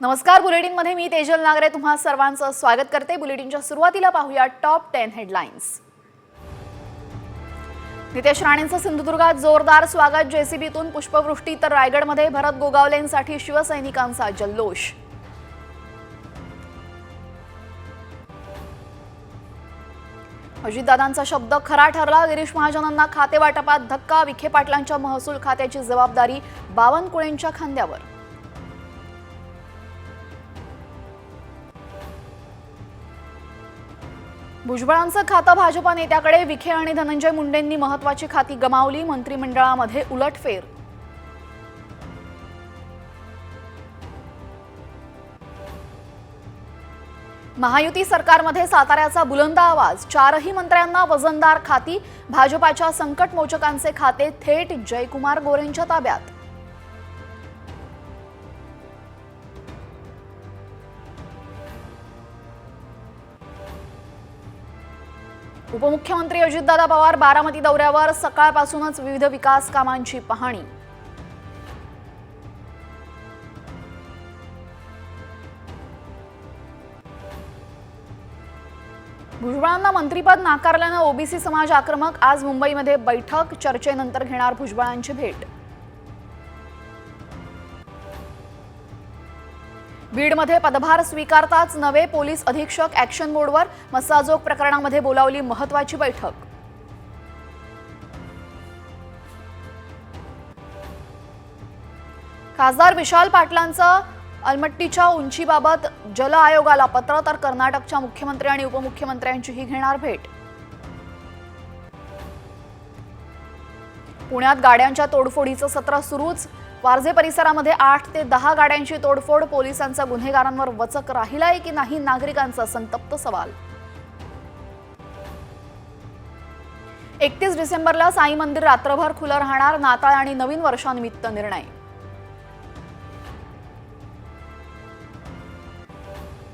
नमस्कार, बुलेटिनमध्ये मी तेजल नागरे तुम्हा सर्वांचं स्वागत करते। बुलेटिनच्या सुरुवातीला पाहूया टॉप 10 हेडलाइन्स। नितेश राणेंचं सिंधुदुर्गात जोरदार स्वागत, जेसीबीतून पुष्पवृष्टी, तर रायगडमध्ये भरत गोगावलेंसाठी शिवसैनिकांचा जल्लोष। अजितदादांचा शब्द खरा ठरला, गिरीश महाजनांना खाते वाटपात धक्का, विखे पाटलांच्या महसूल खात्याची जबाबदारी बावनकुळेंच्या खांद्यावर। भुजबळांचं खातं भाजपा नेत्याकडे, विखे आणि धनंजय मुंडेंनी महत्त्वाची खाती गमावली, मंत्रिमंडळामध्ये उलटफेर। महायुती सरकारमध्ये साताऱ्याचा बुलंद आवाज, चारही मंत्र्यांना वजनदार खाती, भाजपाच्या संकटमोचकांचे खाते थेट जयकुमार गोरेंच्या ताब्यात। उपमुख्यमंत्री अजितदादा पवार बारामती दौऱ्यावर, सकाळपासूनच विविध विकास कामांची पाहणी। भुजबळांना मंत्रिपद नाकारल्यानं ओबीसी समाज आक्रमक, आज मुंबईमध्ये बैठक, चर्चेनंतर घेणार भुजबळांची भेट। बीडमध्ये पदभार स्वीकारताच नवे पोलीस अधीक्षक ॲक्शन मोडवर, मस्साजोग प्रकरणामध्ये बोलावली महत्त्वाची बैठक। खासदार विशाल पाटलांचं अलमट्टीच्या उंचीबाबत जल आयोगाला पत्र, तर कर्नाटकच्या मुख्यमंत्री आणि उपमुख्यमंत्र्यांचीही घेणार भेट। पुण्यात गाड्यांच्या तोडफोडीचं सत्र सुरूच, वारजे परिसरामध्ये 8 ते 10 गाड्यांची तोडफोड, पोलिसांचा गुन्हेगारांवर वचक राहिलाय की नाही, नागरिकांचा संतप्त सवाल। 31 डिसेंबरला साई मंदिर रात्रभर खुलं राहणार, नाताळ आणि नवीन वर्षानिमित्त निर्णय।